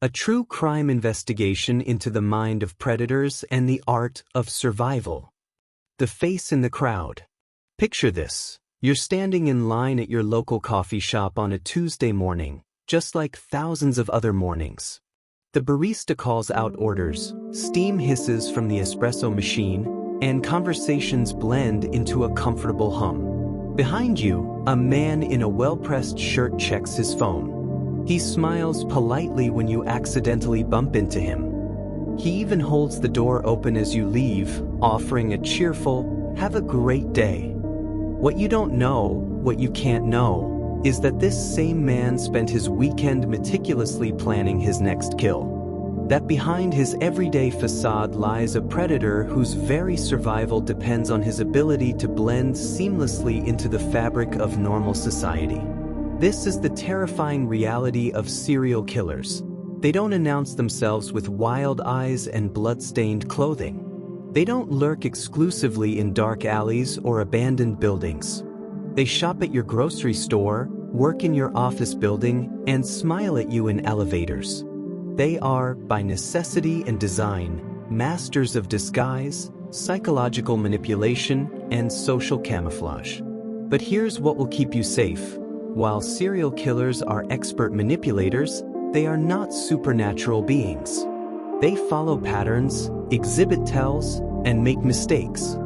a true crime investigation into the mind of predators and the art of survival. The face in the crowd. Picture this. You're standing in line at your local coffee shop on a Tuesday morning, just like thousands of other mornings. The barista calls out orders, steam hisses from the espresso machine, and conversations blend into a comfortable hum. Behind you, a man in a well-pressed shirt checks his phone. He smiles politely when you accidentally bump into him. He even holds the door open as you leave, offering a cheerful, "Have a great day." What you don't know, what you can't know, is that this same man spent his weekend meticulously planning his next kill. That behind his everyday facade lies a predator whose very survival depends on his ability to blend seamlessly into the fabric of normal society. This is the terrifying reality of serial killers. They don't announce themselves with wild eyes and blood-stained clothing. They don't lurk exclusively in dark alleys or abandoned buildings. They shop at your grocery store, work in your office building, and smile at you in elevators. They are, by necessity and design, masters of disguise, psychological manipulation, and social camouflage. But here's what will keep you safe. While serial killers are expert manipulators, they are not supernatural beings. They follow patterns, exhibit tells, and make mistakes.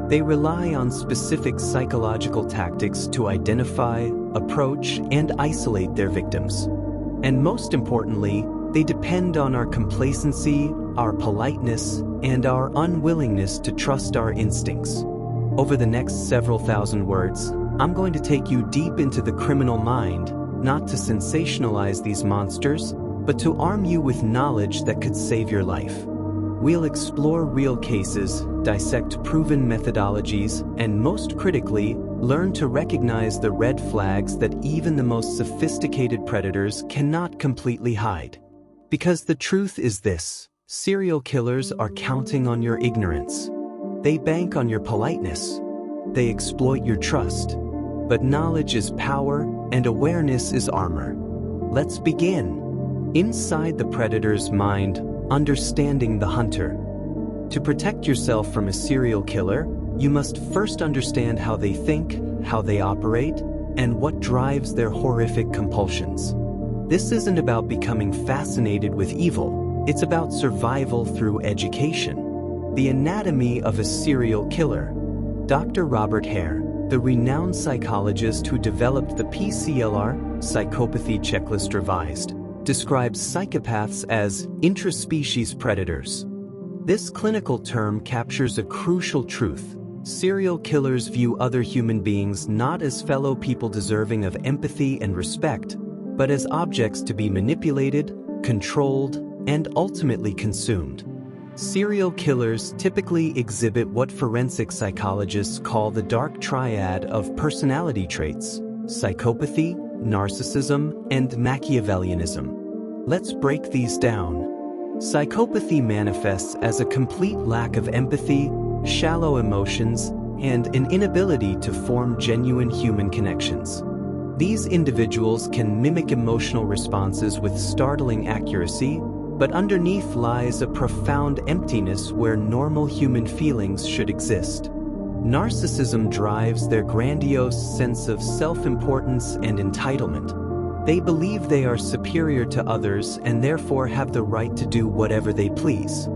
They rely on specific psychological tactics to identify, approach, and isolate their victims. And most importantly, they depend on our complacency, our politeness, and our unwillingness to trust our instincts. Over the next several thousand words, I'm going to take you deep into the criminal mind, not to sensationalize these monsters, but to arm you with knowledge that could save your life. We'll explore real cases, dissect proven methodologies, and most critically, learn to recognize the red flags that even the most sophisticated predators cannot completely hide. Because the truth is this: serial killers are counting on your ignorance. They bank on your politeness. They exploit your trust. But knowledge is power, and awareness is armor. Let's begin. Inside the predator's mind, understanding the hunter. To protect yourself from a serial killer, you must first understand how they think, how they operate, and what drives their horrific compulsions. This isn't about becoming fascinated with evil, it's about survival through education. The anatomy of a serial killer. Dr. Robert Hare, the renowned psychologist who developed the PCLR, Psychopathy Checklist Revised, describes psychopaths as intraspecies predators. This clinical term captures a crucial truth. Serial killers view other human beings not as fellow people deserving of empathy and respect, but as objects to be manipulated, controlled, and ultimately consumed. Serial killers typically exhibit what forensic psychologists call the dark triad of personality traits: psychopathy, narcissism, and Machiavellianism. Let's break these down. Psychopathy manifests as a complete lack of empathy, shallow emotions, and an inability to form genuine human connections. These individuals can mimic emotional responses with startling accuracy, but underneath lies a profound emptiness where normal human feelings should exist. Narcissism drives their grandiose sense of self-importance and entitlement. They believe they are superior to others and therefore have the right to do whatever they please.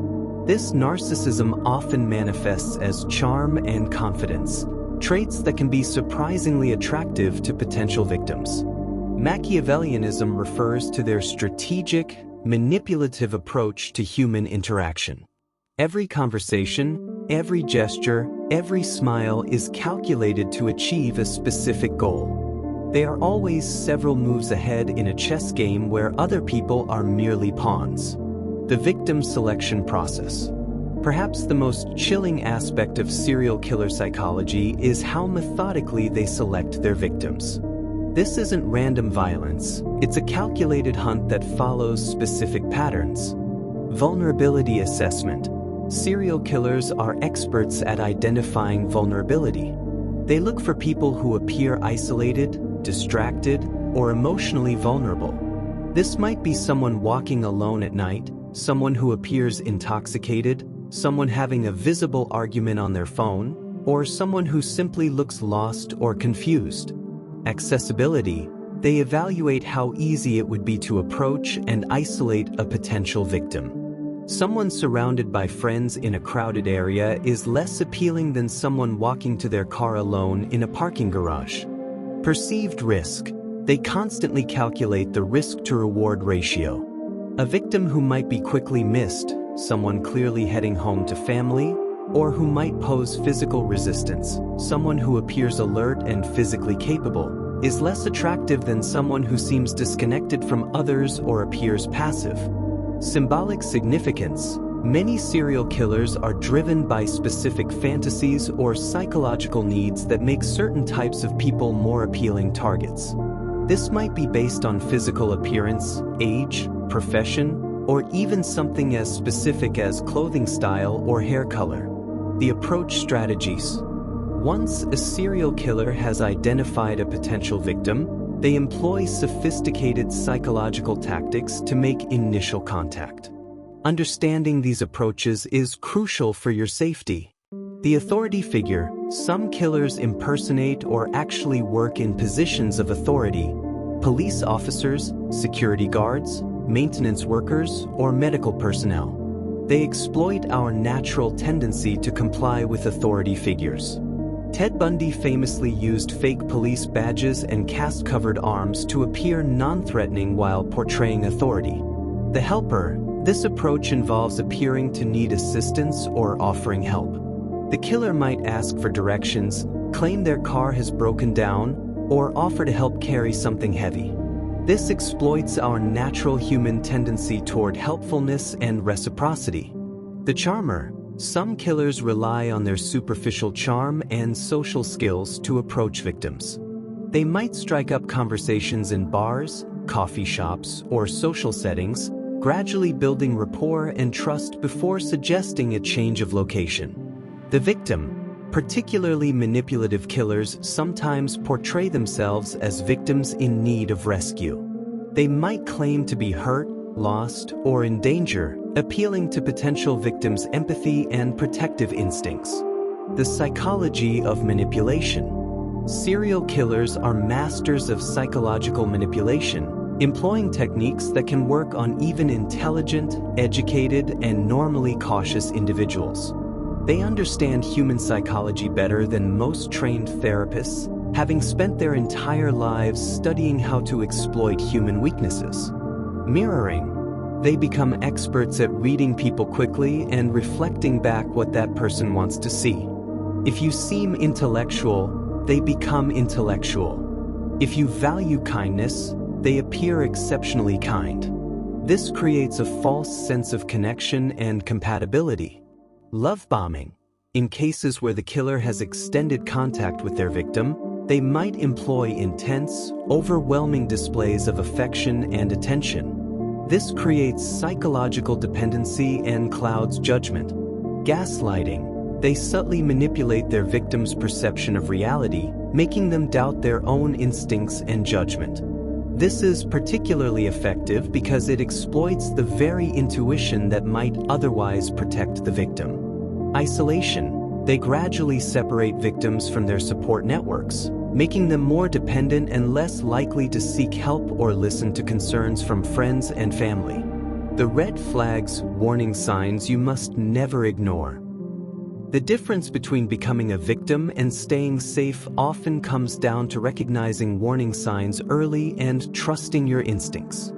This narcissism often manifests as charm and confidence, traits that can be surprisingly attractive to potential victims. Machiavellianism refers to their strategic, manipulative approach to human interaction. Every conversation, every gesture, every smile is calculated to achieve a specific goal. They are always several moves ahead in a chess game where other people are merely pawns. The victim selection process. Perhaps the most chilling aspect of serial killer psychology is how methodically they select their victims. This isn't random violence, it's a calculated hunt that follows specific patterns. Vulnerability assessment. Serial killers are experts at identifying vulnerability. They look for people who appear isolated, distracted, or emotionally vulnerable. This might be someone walking alone at night, someone who appears intoxicated, someone having a visible argument on their phone, or someone who simply looks lost or confused. Accessibility. They evaluate how easy it would be to approach and isolate a potential victim. Someone surrounded by friends in a crowded area is less appealing than someone walking to their car alone in a parking garage. Perceived risk. They constantly calculate the risk-to-reward ratio. A victim who might be quickly missed, someone clearly heading home to family, or who might pose physical resistance, someone who appears alert and physically capable, is less attractive than someone who seems disconnected from others or appears passive. Symbolic significance. Many serial killers are driven by specific fantasies or psychological needs that make certain types of people more appealing targets. This might be based on physical appearance, age, profession, or even something as specific as clothing style or hair color. The approach strategies. Once a serial killer has identified a potential victim, they employ sophisticated psychological tactics to make initial contact. Understanding these approaches is crucial for your safety. The authority figure. Some killers impersonate or actually work in positions of authority: police officers, security guards, maintenance workers, or medical personnel. They exploit our natural tendency to comply with authority figures. Ted Bundy famously used fake police badges and cast-covered arms to appear non-threatening while portraying authority. The helper. This approach involves appearing to need assistance or offering help. The killer might ask for directions, claim their car has broken down, or offer to help carry something heavy. This exploits our natural human tendency toward helpfulness and reciprocity. The charmer. Some killers rely on their superficial charm and social skills to approach victims. They might strike up conversations in bars, coffee shops, or social settings, gradually building rapport and trust before suggesting a change of location. The victim. Particularly manipulative killers sometimes portray themselves as victims in need of rescue. They might claim to be hurt, lost, or in danger, appealing to potential victims' empathy and protective instincts. The psychology of manipulation. Serial killers are masters of psychological manipulation, employing techniques that can work on even intelligent, educated, and normally cautious individuals. They understand human psychology better than most trained therapists, having spent their entire lives studying how to exploit human weaknesses. Mirroring. They become experts at reading people quickly and reflecting back what that person wants to see. If you seem intellectual, they become intellectual. If you value kindness, they appear exceptionally kind. This creates a false sense of connection and compatibility. Love bombing. In cases where the killer has extended contact with their victim, they might employ intense, overwhelming displays of affection and attention. This creates psychological dependency and clouds judgment. Gaslighting. They subtly manipulate their victim's perception of reality, making them doubt their own instincts and judgment. This is particularly effective because it exploits the very intuition that might otherwise protect the victim. Isolation. They gradually separate victims from their support networks, making them more dependent and less likely to seek help or listen to concerns from friends and family. The red flags, warning signs you must never ignore. The difference between becoming a victim and staying safe often comes down to recognizing warning signs early and trusting your instincts.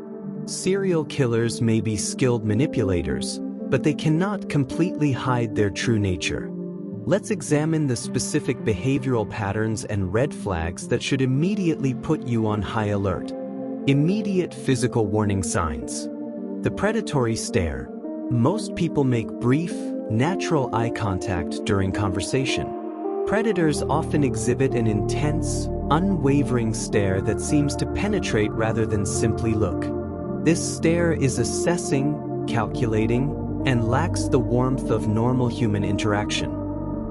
Serial killers may be skilled manipulators, but they cannot completely hide their true nature. Let's examine the specific behavioral patterns and red flags that should immediately put you on high alert. Immediate physical warning signs. The predatory stare. Most people make brief, natural eye contact during conversation. Predators often exhibit an intense, unwavering stare that seems to penetrate rather than simply look. This stare is assessing, calculating, and lacks the warmth of normal human interaction.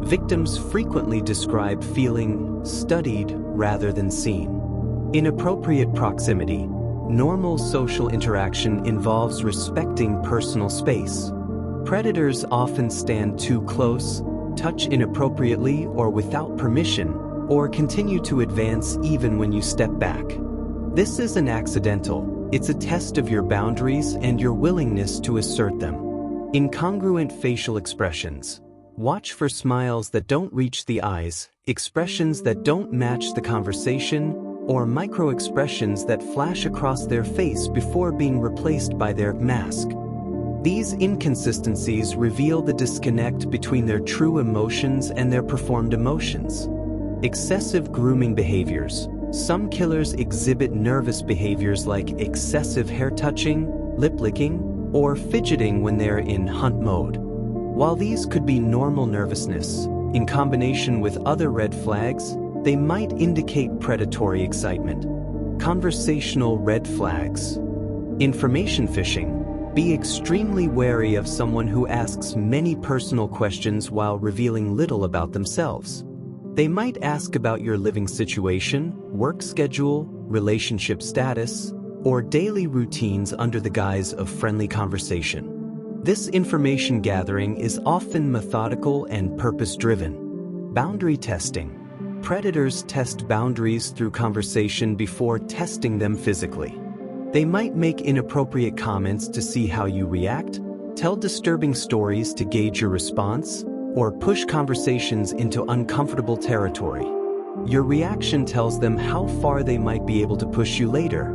Victims frequently describe feeling studied rather than seen. Inappropriate proximity. Normal social interaction involves respecting personal space. Predators often stand too close, touch inappropriately or without permission, or continue to advance even when you step back. This isn't accidental, it's a test of your boundaries and your willingness to assert them. Incongruent facial expressions. Watch for smiles that don't reach the eyes, expressions that don't match the conversation, or micro-expressions that flash across their face before being replaced by their mask. These inconsistencies reveal the disconnect between their true emotions and their performed emotions. Excessive grooming behaviors. Some killers exhibit nervous behaviors like excessive hair touching, lip licking, or fidgeting when they're in hunt mode. While these could be normal nervousness, in combination with other red flags, they might indicate predatory excitement. Conversational red flags. Information fishing. Be extremely wary of someone who asks many personal questions while revealing little about themselves. They might ask about your living situation, work schedule, relationship status, or daily routines under the guise of friendly conversation. This information gathering is often methodical and purpose-driven. Boundary testing. Predators test boundaries through conversation before testing them physically. They might make inappropriate comments to see how you react, tell disturbing stories to gauge your response, or push conversations into uncomfortable territory. Your reaction tells them how far they might be able to push you later.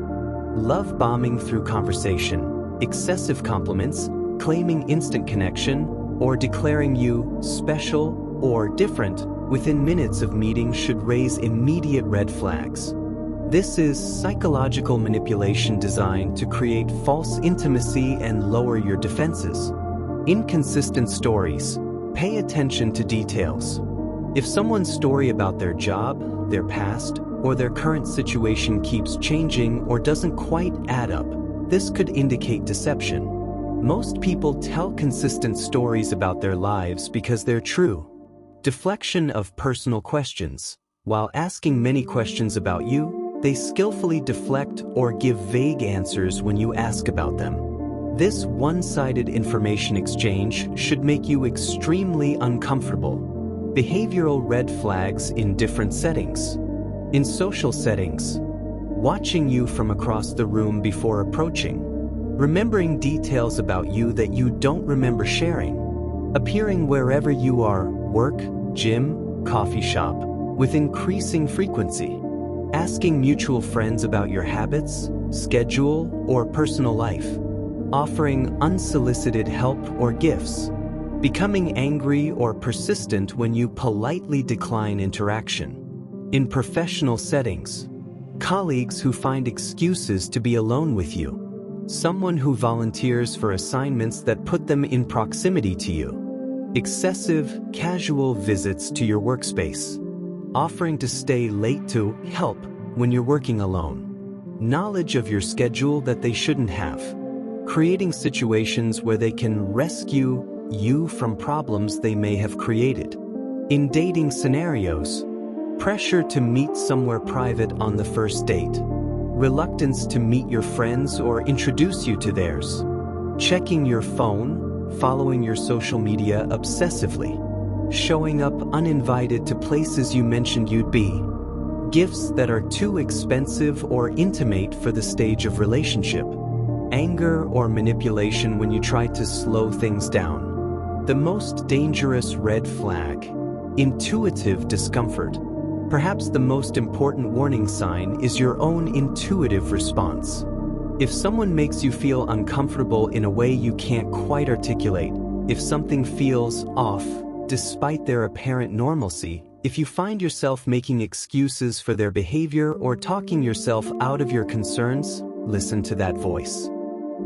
Love bombing through conversation, excessive compliments, claiming instant connection, or declaring you special or different within minutes of meeting should raise immediate red flags. This is psychological manipulation designed to create false intimacy and lower your defenses. Inconsistent stories. Pay attention to details. If someone's story about their job, their past, or their current situation keeps changing or doesn't quite add up, this could indicate deception. Most people tell consistent stories about their lives because they're true. Deflection of personal questions. While asking many questions about you, they skillfully deflect or give vague answers when you ask about them. This one-sided information exchange should make you extremely uncomfortable. Behavioral red flags in different settings. In social settings, watching you from across the room before approaching, remembering details about you that you don't remember sharing, appearing wherever you are, work, gym, coffee shop, with increasing frequency, asking mutual friends about your habits, schedule, or personal life, offering unsolicited help or gifts, becoming angry or persistent when you politely decline interaction. In professional settings, colleagues who find excuses to be alone with you, someone who volunteers for assignments that put them in proximity to you, excessive, casual visits to your workspace, offering to stay late to help when you're working alone, knowledge of your schedule that they shouldn't have, creating situations where they can rescue you from problems they may have created. In dating scenarios, pressure to meet somewhere private on the first date, reluctance to meet your friends or introduce you to theirs, checking your phone, following your social media obsessively, showing up uninvited to places you mentioned you'd be, gifts that are too expensive or intimate for the stage of relationship, anger or manipulation when you try to slow things down. The most dangerous red flag, intuitive discomfort. Perhaps the most important warning sign is your own intuitive response. If someone makes you feel uncomfortable in a way you can't quite articulate, if something feels off despite their apparent normalcy, if you find yourself making excuses for their behavior or talking yourself out of your concerns, listen to that voice.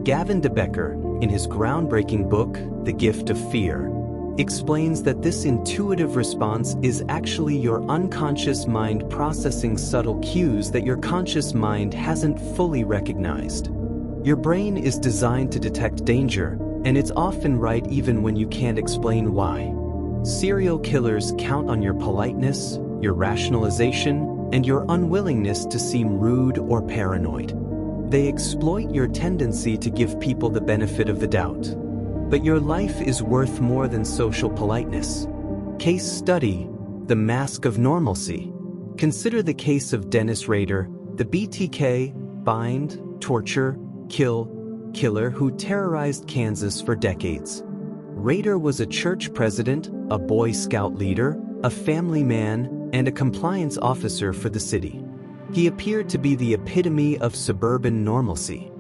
Gavin de Becker, in his groundbreaking book, The Gift of Fear, explains that this intuitive response is actually your unconscious mind processing subtle cues that your conscious mind hasn't fully recognized. Your brain is designed to detect danger, and it's often right even when you can't explain why. Serial killers count on your politeness, your rationalization, and your unwillingness to seem rude or paranoid. They exploit your tendency to give people the benefit of the doubt. But your life is worth more than social politeness. Case study: the mask of normalcy. Consider the case of Dennis Rader, the BTK, bind, torture, kill, killer who terrorized Kansas for decades. Rader was a church president, a Boy Scout leader, a family man, and a compliance officer for the city. He appeared to be the epitome of suburban normalcy.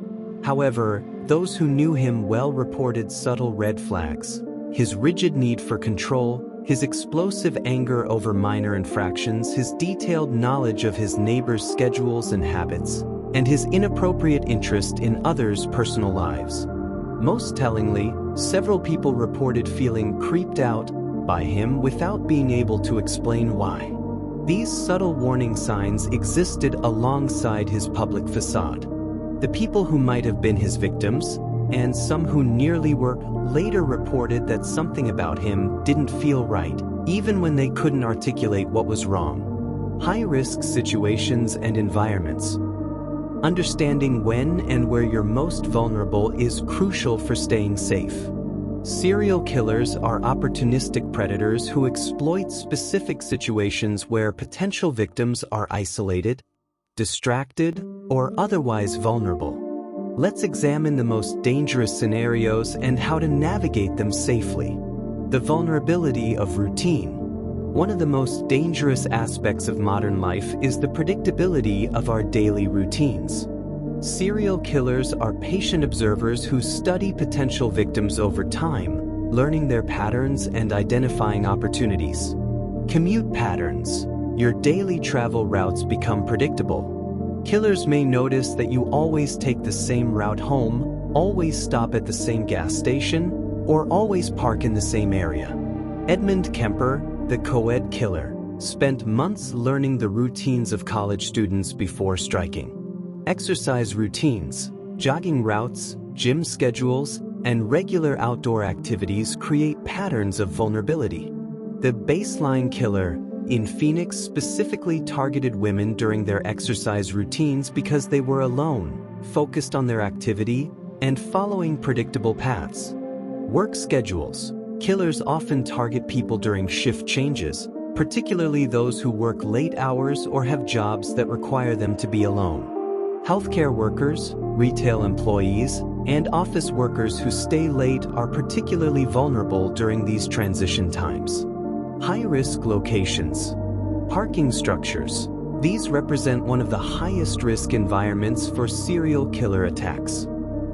However, those who knew him well reported subtle red flags: his rigid need for control, his explosive anger over minor infractions, his detailed knowledge of his neighbors' schedules and habits, and his inappropriate interest in others' personal lives. Most tellingly, several people reported feeling creeped out by him without being able to explain why. These subtle warning signs existed alongside his public facade. The people who might have been his victims, and some who nearly were, later reported that something about him didn't feel right, even when they couldn't articulate what was wrong. High-risk situations and environments. Understanding when and where you're most vulnerable is crucial for staying safe. Serial killers are opportunistic predators who exploit specific situations where potential victims are isolated, distracted, or otherwise vulnerable. Let's examine the most dangerous scenarios and how to navigate them safely. The vulnerability of routine. One of the most dangerous aspects of modern life is the predictability of our daily routines. Serial killers are patient observers who study potential victims over time, learning their patterns and identifying opportunities. Commute patterns. Your daily travel routes become predictable. Killers may notice that you always take the same route home, always stop at the same gas station, or always park in the same area. Edmund Kemper, the co-ed killer, spent months learning the routines of college students before striking. Exercise routines, jogging routes, gym schedules, and regular outdoor activities create patterns of vulnerability. The baseline killer in Phoenix specifically targeted women during their exercise routines because they were alone, focused on their activity, and following predictable paths. Work schedules. Killers often target people during shift changes, particularly those who work late hours or have jobs that require them to be alone. Healthcare workers, retail employees, and office workers who stay late are particularly vulnerable during these transition times. High-risk locations. Parking structures. These represent one of the highest-risk environments for serial killer attacks.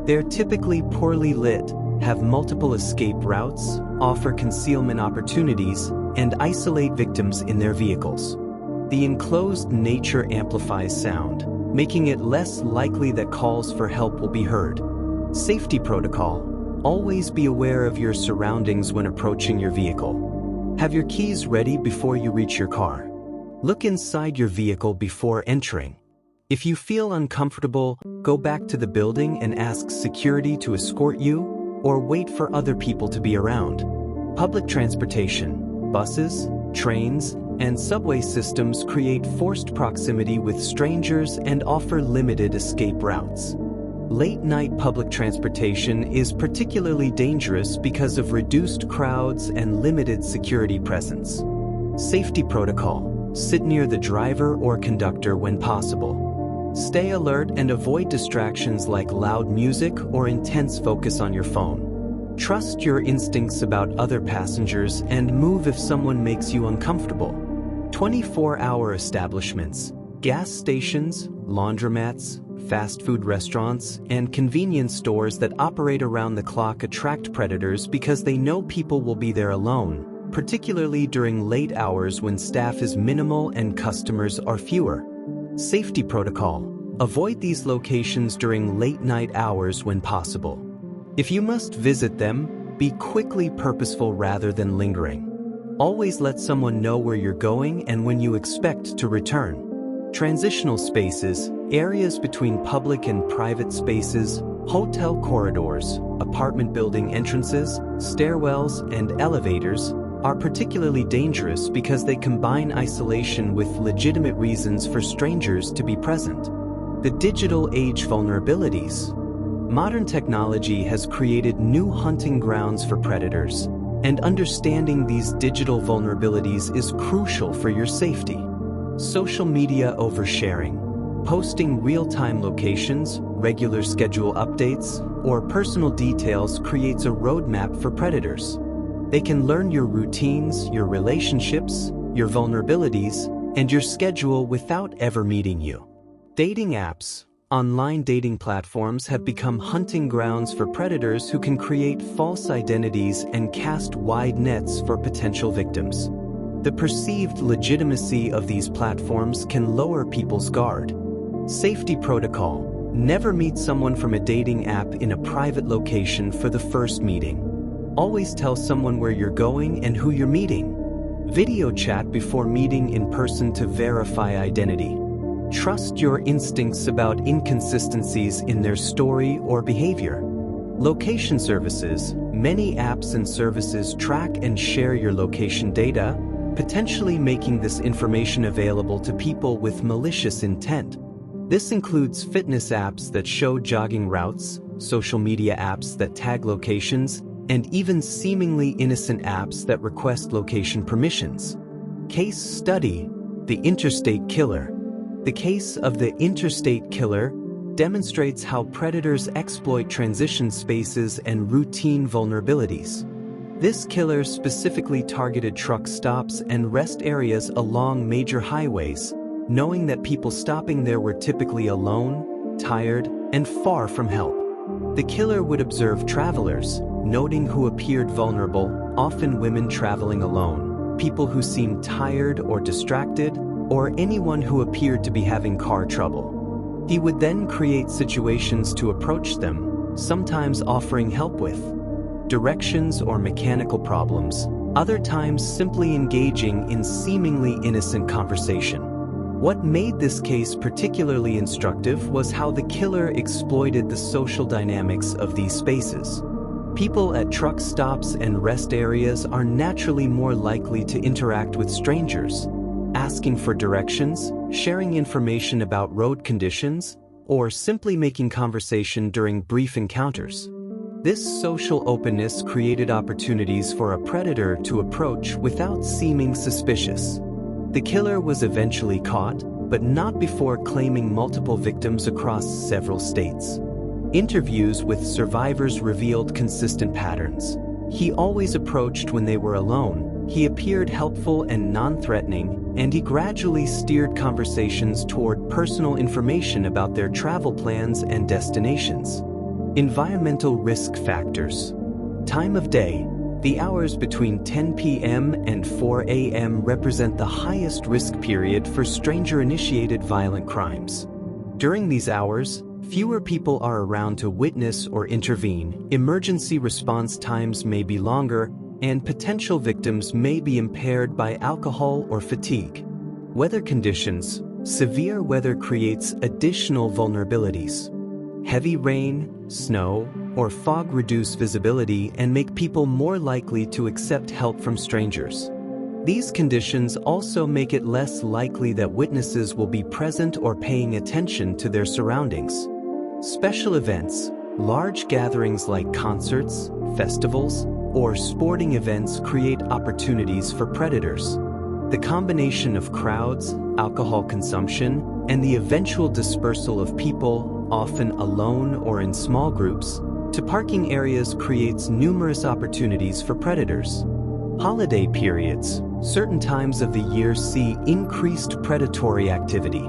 They're typically poorly lit, have multiple escape routes, offer concealment opportunities, and isolate victims in their vehicles. The enclosed nature amplifies sound, making it less likely that calls for help will be heard. Safety protocol. Always be aware of your surroundings when approaching your vehicle. Have your keys ready before you reach your car. Look inside your vehicle before entering. If you feel uncomfortable, go back to the building and ask security to escort you, or wait for other people to be around. Public transportation, buses, trains, and subway systems create forced proximity with strangers and offer limited escape routes. Late-night public transportation is particularly dangerous because of reduced crowds and limited security presence. Safety protocol. Sit near the driver or conductor when possible. Stay alert and avoid distractions like loud music or intense focus on your phone. Trust your instincts about other passengers and move if someone makes you uncomfortable. 24-hour establishments, gas stations, laundromats, fast food restaurants, and convenience stores that operate around the clock attract predators because they know people will be there alone, particularly during late hours when staff is minimal and customers are fewer. Safety protocol. Avoid these locations during late-night hours when possible. If you must visit them, be quickly purposeful rather than lingering. Always let someone know where you're going and when you expect to return. Transitional spaces, areas between public and private spaces, hotel corridors, apartment building entrances, stairwells, and elevators are particularly dangerous because they combine isolation with legitimate reasons for strangers to be present. The digital age vulnerabilities. Modern technology has created new hunting grounds for predators, and understanding these digital vulnerabilities is crucial for your safety. Social media oversharing. Posting real-time locations, regular schedule updates, or personal details creates a roadmap for predators. They can learn your routines, your relationships, your vulnerabilities, and your schedule without ever meeting you. Dating apps. Online dating platforms have become hunting grounds for predators who can create false identities and cast wide nets for potential victims. The perceived legitimacy of these platforms can lower people's guard. Safety protocol. Never meet someone from a dating app in a private location for the first meeting. Always tell someone where you're going and who you're meeting. Video chat before meeting in person to verify identity. Trust your instincts about inconsistencies in their story or behavior. Location services. Many apps and services track and share your location data, potentially making this information available to people with malicious intent. This includes fitness apps that show jogging routes, social media apps that tag locations, and even seemingly innocent apps that request location permissions. Case study: the Interstate Killer. The case of the Interstate Killer demonstrates how predators exploit transition spaces and routine vulnerabilities. This killer specifically targeted truck stops and rest areas along major highways, knowing that people stopping there were typically alone, tired, and far from help. The killer would observe travelers, noting who appeared vulnerable, often women traveling alone, people who seemed tired or distracted, or anyone who appeared to be having car trouble. He would then create situations to approach them, sometimes offering help with directions or mechanical problems, other times simply engaging in seemingly innocent conversation. What made this case particularly instructive was how the killer exploited the social dynamics of these spaces. People at truck stops and rest areas are naturally more likely to interact with strangers, asking for directions, sharing information about road conditions, or simply making conversation during brief encounters. This social openness created opportunities for a predator to approach without seeming suspicious. The killer was eventually caught, but not before claiming multiple victims across several states. Interviews with survivors revealed consistent patterns. He always approached when they were alone, he appeared helpful and non-threatening, and he gradually steered conversations toward personal information about their travel plans and destinations. Environmental risk factors. Time of day. The hours between 10 p.m. and 4 a.m. represent the highest risk period for stranger-initiated violent crimes. During these hours, fewer people are around to witness or intervene, emergency response times may be longer, and potential victims may be impaired by alcohol or fatigue. Weather conditions. Severe weather creates additional vulnerabilities. Heavy rain, snow, or fog reduce visibility and make people more likely to accept help from strangers. These conditions also make it less likely that witnesses will be present or paying attention to their surroundings. Special events. Large gatherings like concerts, festivals, or sporting events create opportunities for predators. The combination of crowds, alcohol consumption, and the eventual dispersal of people, often alone or in small groups, to parking areas creates numerous opportunities for predators. Holiday periods. Certain times of the year see increased predatory activity.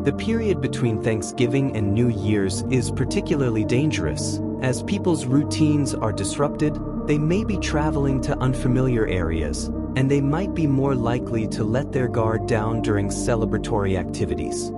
The period between Thanksgiving and New Year's is particularly dangerous. As people's routines are disrupted, they may be traveling to unfamiliar areas, and they might be more likely to let their guard down during celebratory activities.